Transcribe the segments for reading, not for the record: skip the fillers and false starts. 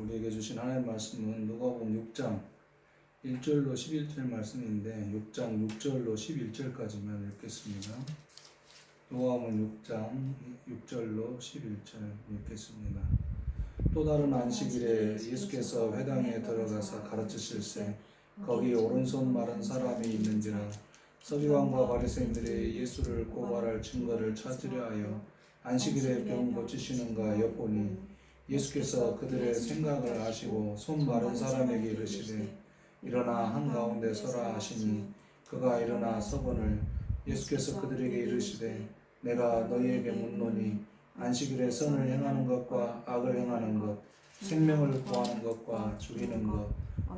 우리에게 주신 하나님의 말씀은 누가복음 6장 1절로 11절 말씀인데 6장 6절로 11절까지만 읽겠습니다. 누가복음 6장 6절로 11절 읽겠습니다. 또 다른 안식일에 예수께서 회당에 들어가서 가르치실세 거기 오른손 마른 사람이 있는지라 서기관과 바리새인들이 예수를 고발할 증거를 찾으려 하여 안식일에 병 고치시는가 엿보니 예수께서 그들의 생각을 아시고 손 마른 사람에게 이르시되 일어나 한가운데 서라 하시니 그가 일어나 서거늘 예수께서 그들에게 이르시되 내가 너희에게 묻노니 안식일에 선을 행하는 것과 악을 행하는 것 생명을 구하는 것과 죽이는 것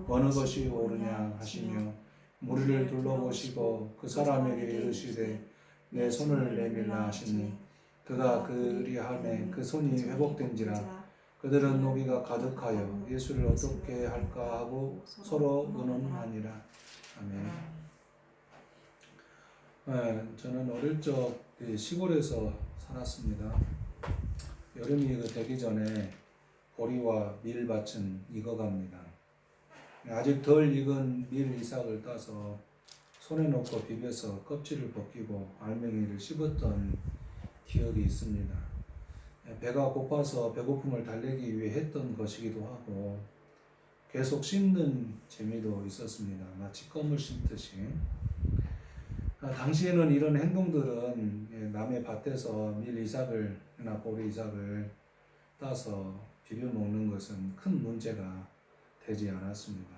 어느 것이 옳으냐 하시며 무리를 둘러보시고 그 사람에게 이르시되 내 손을 내밀라 하시니 그가 그리하매 그 손이 회복된지라 그들은 노기가 가득하여 예수를 어떻게 할까 하고 서로 의논하니라. 아멘. 네, 저는 어릴 적 시골에서 살았습니다. 여름이 되기 전에 보리와 밀밭은 익어갑니다. 아직 덜 익은 밀 이삭을 따서 손에 넣고 비벼서 껍질을 벗기고 알맹이를 씹었던 기억이 있습니다. 배가 고파서 배고픔을 달래기 위해 했던 것이기도 하고 계속 씹는 재미도 있었습니다. 마치 껌을 씹듯이. 당시에는 이런 행동들은 남의 밭에서 밀 이삭을나 보리 이삭을 따서 비벼 먹는 것은 큰 문제가 되지 않았습니다.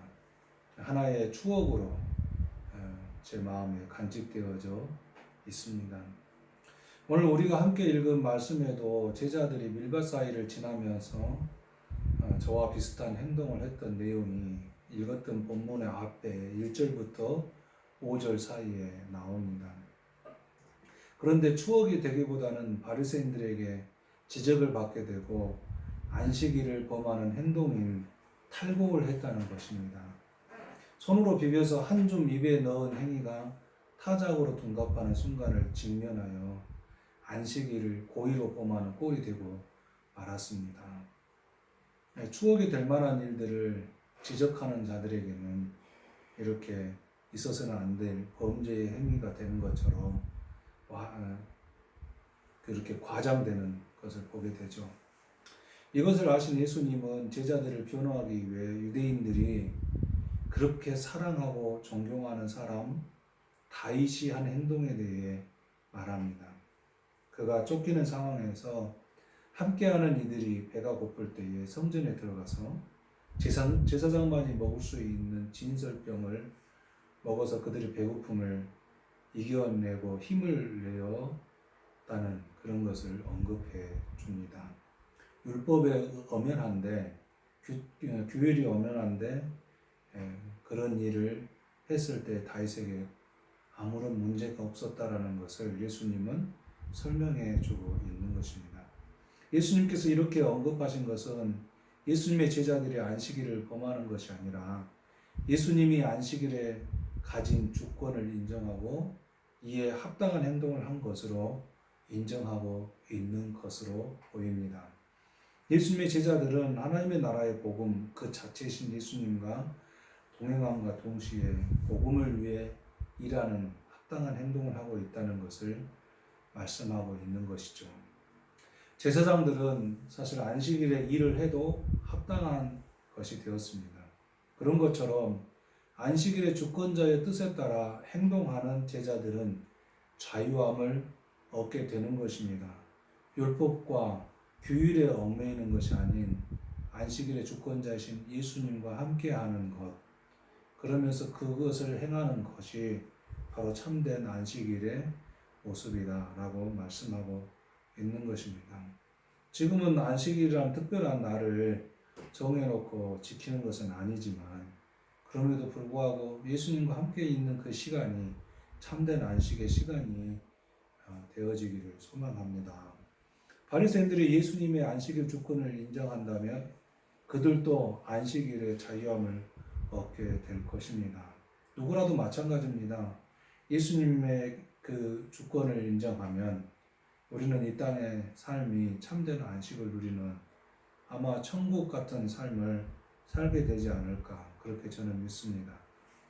하나의 추억으로 제 마음에 간직되어져 있습니다. 오늘 우리가 함께 읽은 말씀에도 제자들이 밀밭 사이를 지나면서 저와 비슷한 행동을 했던 내용이 읽었던 본문의 앞에 1절부터 5절 사이에 나옵니다. 그런데 추억이 되기보다는 바리새인들에게 지적을 받게 되고 안식일을 범하는 행동인 탈곡을 했다는 것입니다. 손으로 비벼서 한 줌 입에 넣은 행위가 타작으로 둔갑하는 순간을 직면하여 안식일을 고의로 범하는 꼴이 되고 말았습니다. 추억이 될 만한 일들을 지적하는 자들에게는 이렇게 있어서는 안 될 범죄의 행위가 되는 것처럼 그렇게 과장되는 것을 보게 되죠. 이것을 아신 예수님은 제자들을 변호하기 위해 유대인들이 그렇게 사랑하고 존경하는 사람 다윗이 한 행동에 대해 말합니다. 그가 쫓기는 상황에서 함께하는 이들이 배가 고플 때에 성전에 들어가서 제사장만이 먹을 수 있는 진설병을 먹어서 그들의 배고픔을 이겨내고 힘을 내었다는 그런 것을 언급해 줍니다. 율법에 엄연한데 규율이 엄연한데 그런 일을 했을 때 다윗에게 아무런 문제가 없었다라는 것을 예수님은 설명해 주고 있는 것입니다. 예수님께서 이렇게 언급하신 것은 예수님의 제자들이 안식일을 범하는 것이 아니라 예수님이 안식일에 가진 주권을 인정하고 이에 합당한 행동을 한 것으로 인정하고 있는 것으로 보입니다. 예수님의 제자들은 하나님의 나라의 복음 그 자체이신 예수님과 동행함과 동시에 복음을 위해 일하는 합당한 행동을 하고 있다는 것을 말씀하고 있는 것이죠. 제사장들은 사실 안식일에 일을 해도 합당한 것이 되었습니다. 그런 것처럼 안식일의 주권자의 뜻에 따라 행동하는 제자들은 자유함을 얻게 되는 것입니다. 율법과 규율에 얽매이는 것이 아닌 안식일의 주권자이신 예수님과 함께하는 것, 그러면서 그것을 행하는 것이 바로 참된 안식일의 모습이다라고 말씀하고 있는 것입니다. 지금은 안식일이라는 특별한 날을 정해놓고 지키는 것은 아니지만 그럼에도 불구하고 예수님과 함께 있는 그 시간이 참된 안식의 시간이 되어지기를 소망합니다. 바리새인들이 예수님의 안식일 주권을 인정한다면 그들도 안식일의 자유함을 얻게 될 것입니다. 누구라도 마찬가지입니다. 예수님의 그 주권을 인정하면 우리는 이 땅의 삶이 참된 안식을 누리는 아마 천국 같은 삶을 살게 되지 않을까 그렇게 저는 믿습니다.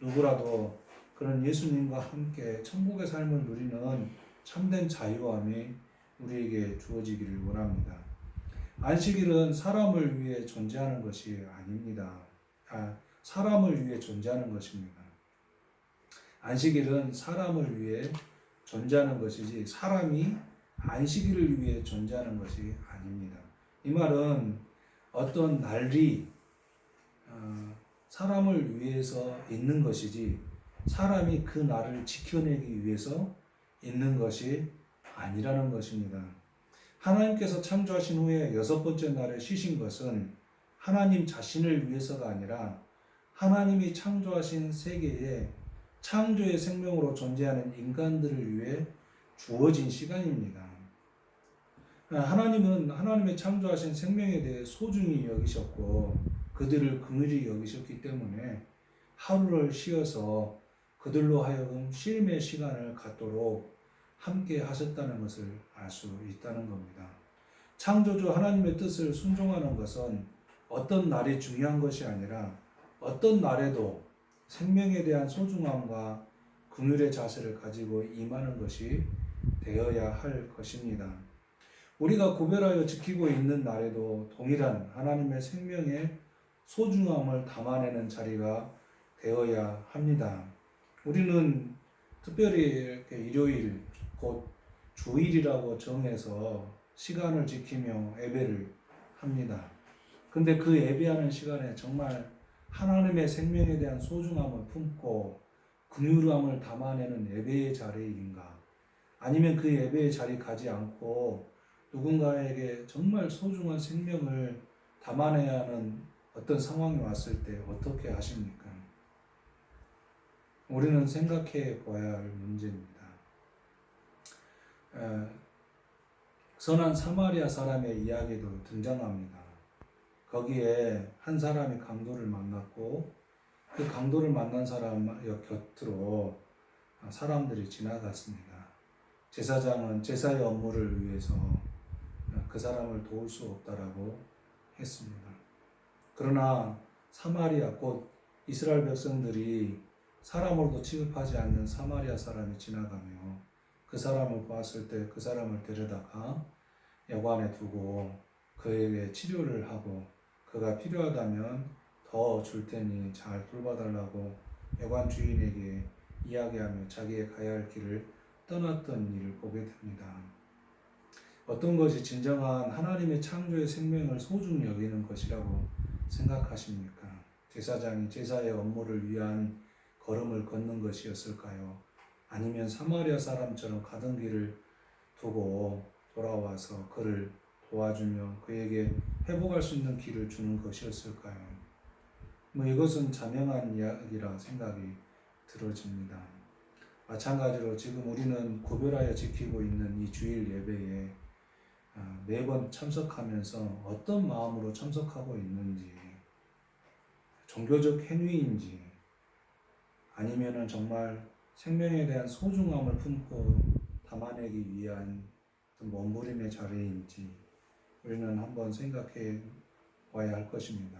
누구라도 그런 예수님과 함께 천국의 삶을 누리는 참된 자유함이 우리에게 주어지기를 원합니다. 안식일은 사람을 위해 존재하는 것이 아닙니다. 사람을 위해 존재하는 것입니다. 안식일은 사람을 위해 존재하는 것이지 사람이 안식일을 위해 존재하는 것이 아닙니다. 이 말은 어떤 날이 사람을 위해서 있는 것이지 사람이 그 날을 지켜내기 위해서 있는 것이 아니라는 것입니다. 하나님께서 창조하신 후에 여섯 번째 날에 쉬신 것은 하나님 자신을 위해서가 아니라 하나님이 창조하신 세계에 창조의 생명으로 존재하는 인간들을 위해 주어진 시간입니다. 하나님은 하나님의 창조하신 생명에 대해 소중히 여기셨고 그들을 긍휼히 여기셨기 때문에 하루를 쉬어서 그들로 하여금 쉼의 시간을 갖도록 함께 하셨다는 것을 알 수 있다는 겁니다. 창조주 하나님의 뜻을 순종하는 것은 어떤 날이 중요한 것이 아니라 어떤 날에도 생명에 대한 소중함과 긍휼의 자세를 가지고 임하는 것이 되어야 할 것입니다. 우리가 구별하여 지키고 있는 날에도 동일한 하나님의 생명의 소중함을 담아내는 자리가 되어야 합니다. 우리는 특별히 이렇게 일요일, 곧 주일이라고 정해서 시간을 지키며 예배를 합니다. 근데 그 예배하는 시간에 정말 하나님의 생명에 대한 소중함을 품고 긍휼함을 담아내는 예배의 자리인가? 아니면 그 예배의 자리 가지 않고 누군가에게 정말 소중한 생명을 담아내야 하는 어떤 상황이 왔을 때 어떻게 하십니까? 우리는 생각해 봐야 할 문제입니다. 선한 사마리아 사람의 이야기도 등장합니다. 거기에 한 사람이 강도를 만났고 그 강도를 만난 사람 곁으로 사람들이 지나갔습니다. 제사장은 제사의 업무를 위해서 그 사람을 도울 수 없다라고 했습니다. 그러나 사마리아 곧 이스라엘 백성들이 사람으로도 취급하지 않는 사마리아 사람이 지나가며 그 사람을 보았을 때 그 사람을 데려다가 여관에 두고 그에게 치료를 하고 그가 필요하다면 더 줄 테니 잘 돌봐달라고 여관 주인에게 이야기하며 자기의 가야 할 길을 떠났던 일을 보게 됩니다. 어떤 것이 진정한 하나님의 창조의 생명을 소중히 여기는 것이라고 생각하십니까? 제사장이 제사의 업무를 위한 걸음을 걷는 것이었을까요? 아니면 사마리아 사람처럼 가던 길을 두고 돌아와서 그를 도와주며 그에게 회복할 수 있는 길을 주는 것이었을까요? 이것은 자명한 이야기라 생각이 들어집니다. 마찬가지로 지금 우리는 구별하여 지키고 있는 이 주일 예배에 매번 참석하면서 어떤 마음으로 참석하고 있는지, 종교적 행위인지, 아니면은 정말 생명에 대한 소중함을 품고 담아내기 위한 몸부림의 자리인지 우리는 한번 생각해 봐야 할 것입니다.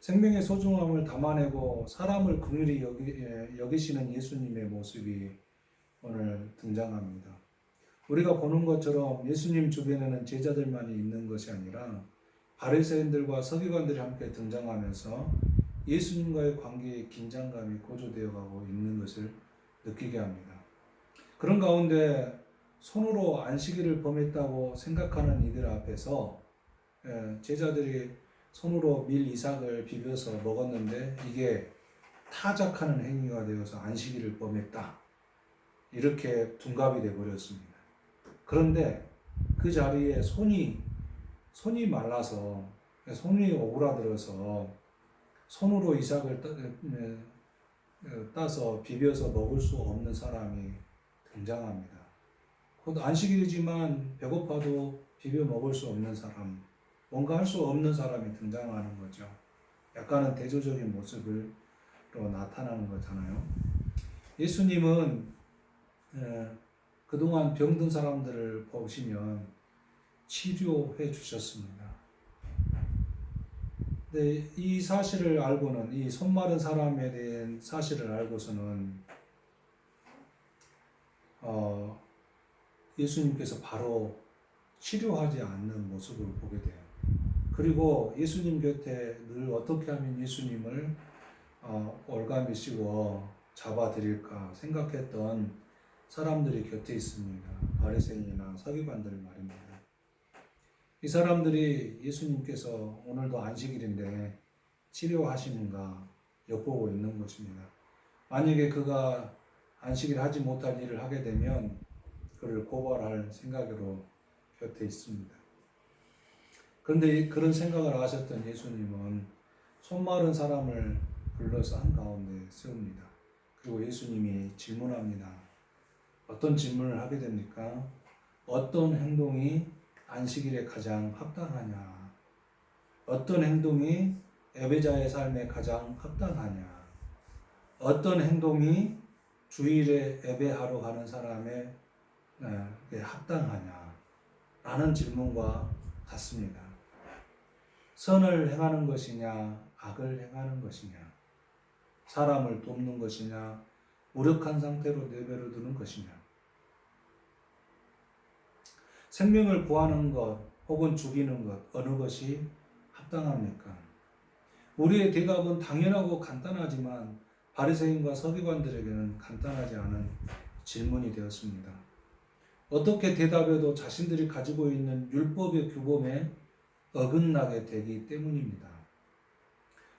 생명의 소중함을 담아내고 사람을 긍휼히 여기시는 예수님의 모습이 오늘 등장합니다. 우리가 보는 것처럼 예수님 주변에는 제자들만이 있는 것이 아니라 바리새인들과 서기관들이 함께 등장하면서 예수님과의 관계에 긴장감이 고조되어 가고 있는 것을 느끼게 합니다. 그런 가운데 손으로 안식일을 범했다고 생각하는 이들 앞에서 제자들이 손으로 밀 이삭을 비벼서 먹었는데 이게 타작하는 행위가 되어서 안식일을 범했다. 이렇게 둔갑이 되어버렸습니다. 그런데 그 자리에 손이 말라서 손이 오그라들어서 손으로 이삭을 따서 비벼서 먹을 수 없는 사람이 등장합니다. 곧 안식일이지만 배고파도 비벼 먹을 수 없는 사람, 뭔가 할 수 없는 사람이 등장하는 거죠. 약간은 대조적인 모습으로 나타나는 거잖아요. 예수님은 그동안 병든 사람들을 보시면 치료해 주셨습니다. 근데 이 사실을 알고는, 이 손 마른 사람에 대한 사실을 알고서는 예수님께서 바로 치료하지 않는 모습을 보게 돼요. 그리고 예수님 곁에 늘 어떻게 하면 예수님을 올가미 씌워 잡아드릴까 생각했던 사람들이 곁에 있습니다. 바리새인이나 서기관들 말입니다. 이 사람들이 예수님께서 오늘도 안식일인데 치료하시는가 엿보고 있는 것입니다. 만약에 그가 안식일 하지 못할 일을 하게 되면 그를 고발할 생각으로 곁에 있습니다. 그런데 그런 생각을 하셨던 예수님은 손 마른 사람을 불러서 한가운데 세웁니다. 그리고 예수님이 질문합니다. 어떤 질문을 하게 됩니까? 어떤 행동이 안식일에 가장 합당하냐? 어떤 행동이 예배자의 삶에 가장 합당하냐? 어떤 행동이 주일에 예배하러 가는 사람의 합당하냐? 라는 질문과 같습니다. 선을 행하는 것이냐, 악을 행하는 것이냐, 사람을 돕는 것이냐, 무력한 상태로 내버려 두는 것이냐, 생명을 구하는 것 혹은 죽이는 것, 어느 것이 합당합니까? 우리의 대답은 당연하고 간단하지만 바리새인과 서기관들에게는 간단하지 않은 질문이 되었습니다. 어떻게 대답해도 자신들이 가지고 있는 율법의 규범에 어긋나게 되기 때문입니다.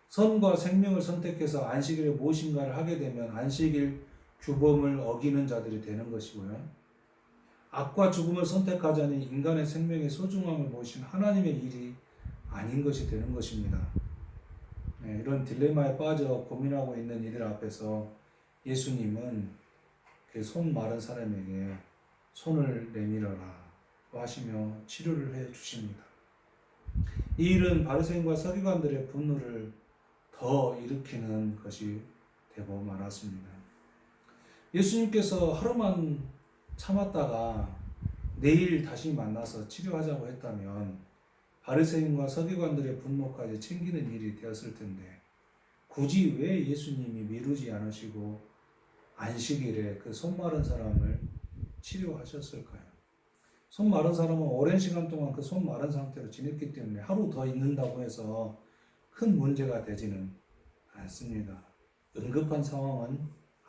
선과 생명을 선택해서 안식일에 무엇인가를 하게 되면 안식일 규범을 어기는 자들이 되는 것이고요. 악과 죽음을 선택하자니 인간의 생명의 소중함을 보신 하나님의 일이 아닌 것이 되는 것입니다. 이런 딜레마에 빠져 고민하고 있는 이들 앞에서 예수님은 그 손 마른 사람에게 손을 내밀어라 하시며 치료를 해 주십니다. 이 일은 바리새인과 서기관들의 분노를 더 일으키는 것이 되고 말았습니다. 예수님께서 하루만 참았다가 내일 다시 만나서 치료하자고 했다면 바리새인과 서기관들의 분노까지 챙기는 일이 되었을 텐데 굳이 왜 예수님이 미루지 않으시고 안식일에 그 손 마른 사람을 치료하셨을까요? 손 마른 사람은 오랜 시간 동안 그 손 마른 상태로 지냈기 때문에 하루 더 있는다고 해서 큰 문제가 되지는 않습니다. 응급한 상황은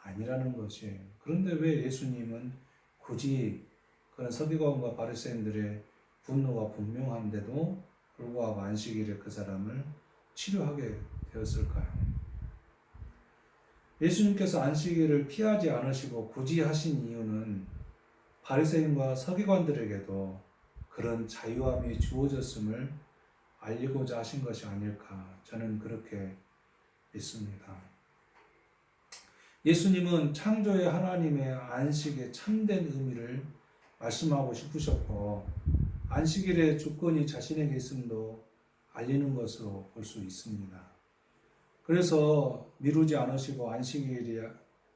아니라는 것이에요. 그런데 왜 예수님은 굳이 그런 서기관과 바리새인들의 분노가 분명한데도 불구하고 안식일에 그 사람을 치료하게 되었을까요? 예수님께서 안식일을 피하지 않으시고 굳이 하신 이유는 바리새인과 서기관들에게도 그런 자유함이 주어졌음을 알리고자 하신 것이 아닐까 저는 그렇게 믿습니다. 예수님은 창조의 하나님의 안식의 참된 의미를 말씀하고 싶으셨고 안식일의 주권이 자신에게 있음도 알리는 것으로 볼 수 있습니다. 그래서 미루지 않으시고 안식일이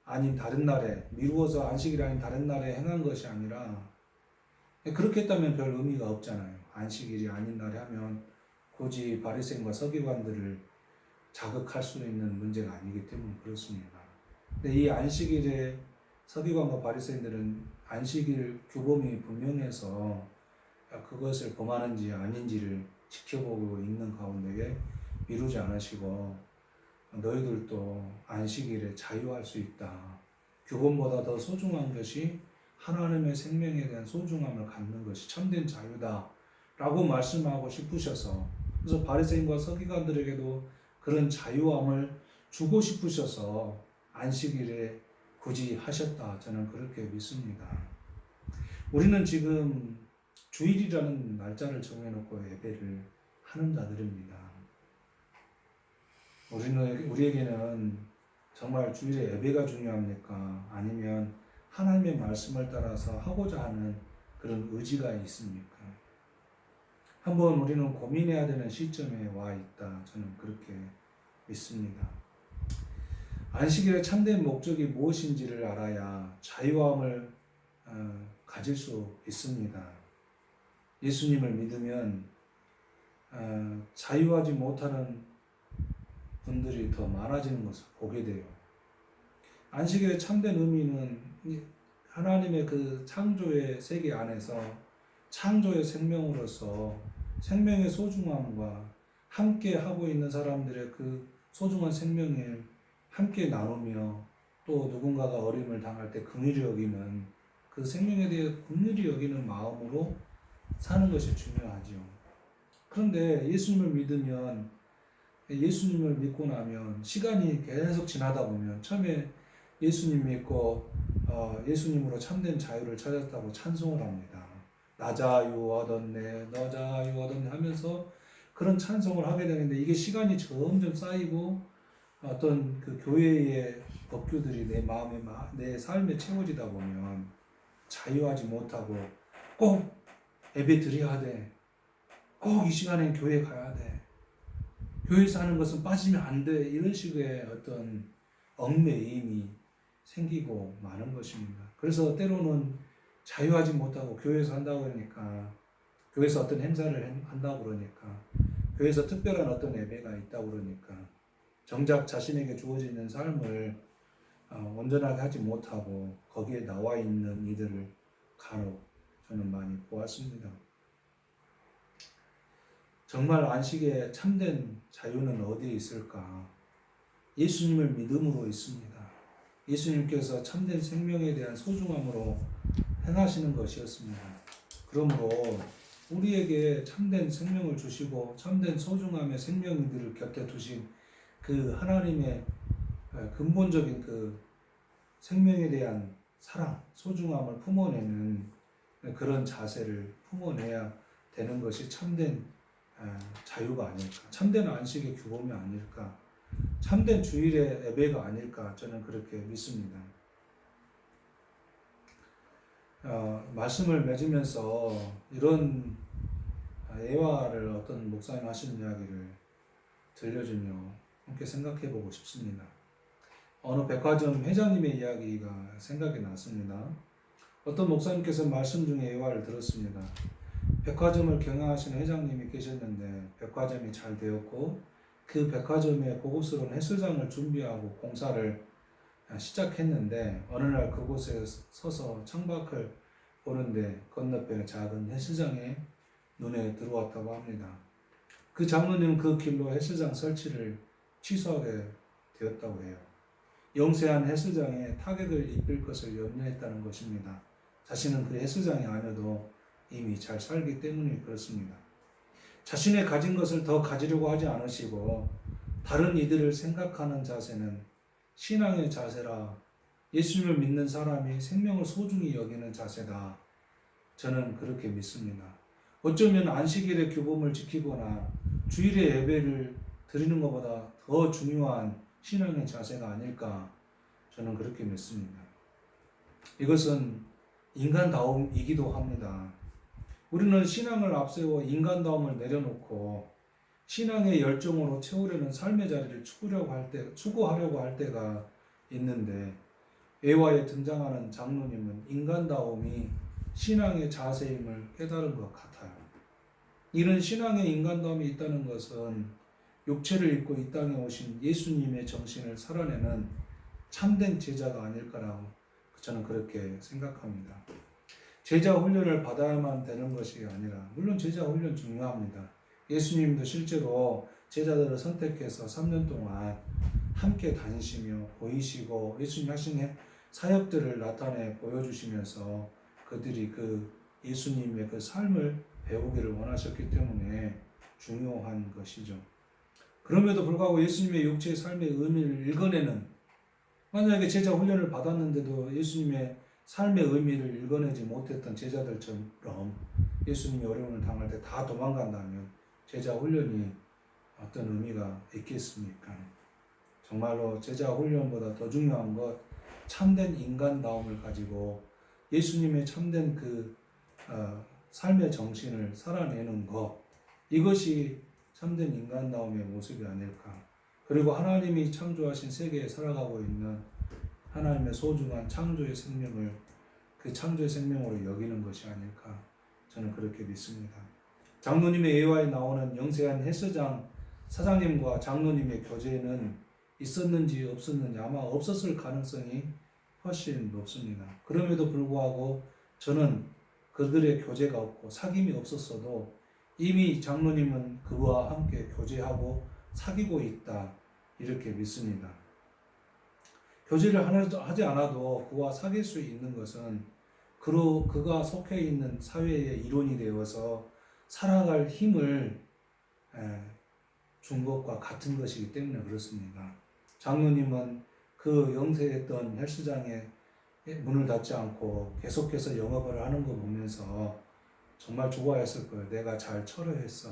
아닌 다른 날에 미루어서 안식일이 아닌 다른 날에 행한 것이 아니라 그렇게 했다면 별 의미가 없잖아요. 안식일이 아닌 날에 하면 굳이 바리새인과 서기관들을 자극할 수 있는 문제가 아니기 때문에 그렇습니다. 근데 이 안식일에 서기관과 바리새인들은 안식일 규범이 분명해서 그것을 범하는지 아닌지를 지켜보고 있는 가운데 미루지 않으시고 너희들도 안식일에 자유할 수 있다. 규범보다 더 소중한 것이 하나님의 생명에 대한 소중함을 갖는 것이 참된 자유다. 라고 말씀하고 싶으셔서 그래서 바리새인과 서기관들에게도 그런 자유함을 주고 싶으셔서 안식일에 굳이 하셨다. 저는 그렇게 믿습니다. 우리는 지금 주일이라는 날짜를 정해놓고 예배를 하는 자들입니다. 우리에게는 정말 주일에 예배가 중요합니까? 아니면 하나님의 말씀을 따라서 하고자 하는 그런 의지가 있습니까? 한번 우리는 고민해야 되는 시점에 와 있다. 저는 그렇게 믿습니다. 안식일의 참된 목적이 무엇인지를 알아야 자유함을 가질 수 있습니다. 예수님을 믿으면 자유하지 못하는 분들이 더 많아지는 것을 보게 돼요. 안식일의 참된 의미는 하나님의 그 창조의 세계 안에서 창조의 생명으로서 생명의 소중함과 함께 하고 있는 사람들의 그 소중한 생명을 함께 나누며 또 누군가가 어려움을 당할 때 긍휼히 여기는 그 생명에 대해 긍휼히 여기는 마음으로 사는 것이 중요하죠. 그런데 예수님을 믿으면 예수님을 믿고 나면 시간이 계속 지나다 보면 처음에 예수님 믿고 예수님으로 참된 자유를 찾았다고 찬송을 합니다. 나 자유 얻었네, 너 자유 얻었네 하면서 그런 찬송을 하게 되는데 이게 시간이 점점 쌓이고 어떤 그 교회의 법규들이 내 마음에 내 삶에 채워지다 보면 자유하지 못하고 꼭 예배 드려야 돼. 꼭 이 시간에 교회 가야 돼. 교회에서 하는 것은 빠지면 안 돼. 이런 식의 어떤 얽매임이 생기고 마는 것입니다. 그래서 때로는 자유하지 못하고 교회에서 한다고 그러니까 교회에서 어떤 행사를 한다고 그러니까 교회에서 특별한 어떤 예배가 있다고 그러니까 정작 자신에게 주어지는 삶을 온전하게 하지 못하고 거기에 나와 있는 이들을 간혹 저는 많이 보았습니다. 정말 안식의 참된 자유는 어디에 있을까? 예수님을 믿음으로 있습니다. 예수님께서 참된 생명에 대한 소중함으로 행하시는 것이었습니다. 그러므로 우리에게 참된 생명을 주시고 참된 소중함의 생명들을 곁에 두신 그 하나님의 근본적인 그 생명에 대한 사랑, 소중함을 품어내는 그런 자세를 품어내야 되는 것이 참된 자유가 아닐까, 참된 안식의 규범이 아닐까, 참된 주일의 예배가 아닐까 저는 그렇게 믿습니다. 말씀을 맺으면서 이런 예화를 어떤 목사님 하시는 이야기를 들려주며 함께 생각해 보고 싶습니다. 어느 백화점 회장님의 이야기가 생각이 났습니다. 어떤 목사님께서 말씀 중에 예화를 들었습니다. 백화점을 경영하시는 회장님이 계셨는데 백화점이 잘 되었고 그 백화점에 고급스러운 헬스장을 준비하고 공사를 시작했는데 어느 날 그곳에 서서 창밖을 보는데 건너편에 작은 헬스장에 눈에 들어왔다고 합니다. 그 장로님은 그 길로 헬스장 설치를 취소하게 되었다고 해요. 영세한 헬스장에 타격을 입힐 것을 염려했다는 것입니다. 자신은 그 헬스장이 아니어도 이미 잘 살기 때문에 그렇습니다. 자신의 가진 것을 더 가지려고 하지 않으시고 다른 이들을 생각하는 자세는 신앙의 자세라 예수님을 믿는 사람이 생명을 소중히 여기는 자세다. 저는 그렇게 믿습니다. 어쩌면 안식일의 규범을 지키거나 주일의 예배를 드리는 것보다 더 중요한 신앙의 자세가 아닐까 저는 그렇게 믿습니다. 이것은 인간다움이기도 합니다. 우리는 신앙을 앞세워 인간다움을 내려놓고 신앙의 열정으로 채우려는 삶의 자리를 추구하려고 할 때가 있는데 예화에 등장하는 장로님은 인간다움이 신앙의 자세임을 깨달은 것 같아요. 이런 신앙의 인간다움이 있다는 것은 육체를 입고 이 땅에 오신 예수님의 정신을 살아내는 참된 제자가 아닐까라고 저는 그렇게 생각합니다. 제자 훈련을 받아야만 되는 것이 아니라 물론 제자 훈련 중요합니다. 예수님도 실제로 제자들을 선택해서 3년 동안 함께 다니시며 보이시고 예수님 하신 사역들을 나타내 보여주시면서 그들이 그 예수님의 그 삶을 배우기를 원하셨기 때문에 중요한 것이죠. 그럼에도 불구하고 예수님의 육체의 삶의 의미를 읽어내는 만약에 제자 훈련을 받았는데도 예수님의 삶의 의미를 읽어내지 못했던 제자들처럼 예수님이 어려움을 당할 때 다 도망간다면 제자 훈련이 어떤 의미가 있겠습니까? 정말로 제자 훈련보다 더 중요한 것 참된 인간다움을 가지고 예수님의 참된 그 삶의 정신을 살아내는 것 이것이 참된 인간다움의 모습이 아닐까. 그리고 하나님이 창조하신 세계에 살아가고 있는 하나님의 소중한 창조의 생명을 그 창조의 생명으로 여기는 것이 아닐까 저는 그렇게 믿습니다. 장로님의 예화에 나오는 영세한 헬스장 사장님과 장로님의 교제는 있었는지 없었는지 아마 없었을 가능성이 훨씬 높습니다. 그럼에도 불구하고 저는 그들의 교제가 없고 사귐이 없었어도 이미 장로님은 그와 함께 교제하고 사귀고 있다 이렇게 믿습니다. 교제를 하지 않아도 그와 사귈 수 있는 것은 그가 속해 있는 사회의 일원이 되어서 살아갈 힘을 준 것과 같은 것이기 때문에 그렇습니다. 장로님은 그 영세했던 헬스장에 문을 닫지 않고 계속해서 영업을 하는 거 보면서 정말 좋아했을 거예요. 내가 잘 처리했어.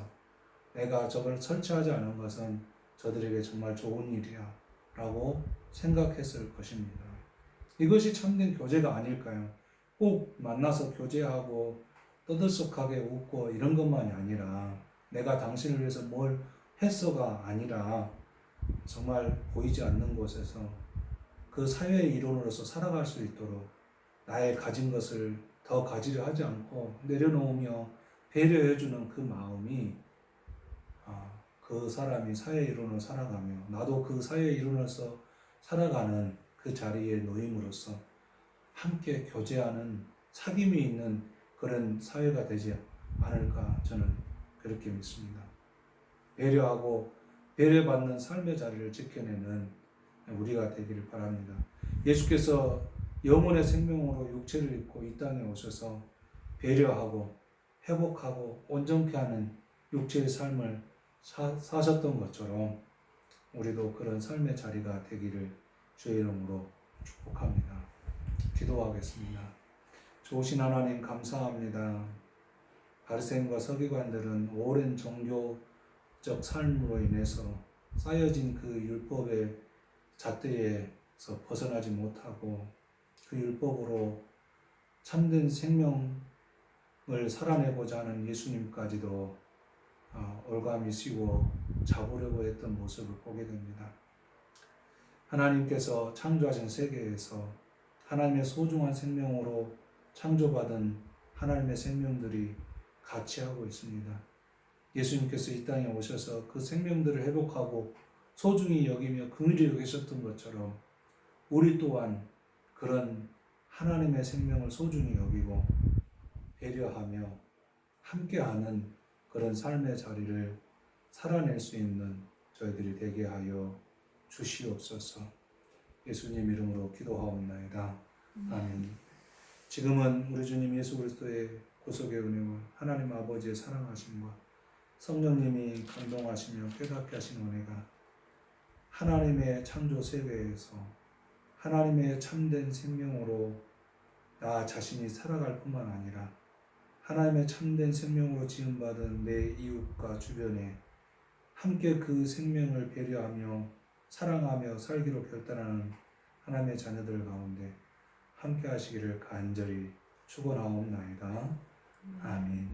내가 저걸 설치하지 않은 것은 저들에게 정말 좋은 일이야 라고 생각했을 것입니다. 이것이 참된 교제가 아닐까요? 꼭 만나서 교제하고 떠들썩하게 웃고 이런 것만이 아니라 내가 당신을 위해서 뭘 했어가 아니라 정말 보이지 않는 곳에서 그 사회의 일원으로서 살아갈 수 있도록 나의 가진 것을 더 가지려 하지 않고 내려놓으며 배려해주는 그 마음이 그 사람이 사회 일원으로 살아가며 나도 그 사회 일원으로서 살아가는 그 자리에 놓임으로써 함께 교제하는 사귐이 있는 그런 사회가 되지 않을까 저는 그렇게 믿습니다. 배려하고 배려받는 삶의 자리를 지켜내는 우리가 되기를 바랍니다. 예수께서 영혼의 생명으로 육체를 입고 이 땅에 오셔서 배려하고 회복하고 온전케 하는 육체의 삶을 사셨던 것처럼 우리도 그런 삶의 자리가 되기를 주의 이름으로 축복합니다. 기도하겠습니다. 좋으신 하나님 감사합니다. 바리새인과 서기관들은 오랜 종교적 삶으로 인해서 쌓여진 그 율법의 잣대에서 벗어나지 못하고 그 율법으로 참된 생명을 살아내고자 하는 예수님까지도 올가미 씌워 잡으려고 했던 모습을 보게 됩니다. 하나님께서 창조하신 세계에서 하나님의 소중한 생명으로 창조받은 하나님의 생명들이 같이 하고 있습니다. 예수님께서 이 땅에 오셔서 그 생명들을 회복하고 소중히 여기며 긍휼히 여기셨던 것처럼 우리 또한 그런 하나님의 생명을 소중히 여기고 배려하며 함께하는 그런 삶의 자리를 살아낼 수 있는 저희들이 되게 하여 주시옵소서. 예수님 이름으로 기도하옵나이다. 아멘. 지금은 우리 주님 예수 그리스도의 구속의 은혜와 하나님 아버지의 사랑하심과 성령님이 감동하시며 깨닫게 하시는 은혜가 하나님의 창조 세계에서 하나님의 참된 생명으로 나 자신이 살아갈 뿐만 아니라 하나님의 참된 생명으로 지음받은 내 이웃과 주변에 함께 그 생명을 배려하며 사랑하며 살기로 결단하는 하나님의 자녀들 가운데 함께 하시기를 간절히 축원하옵나이다. 아멘.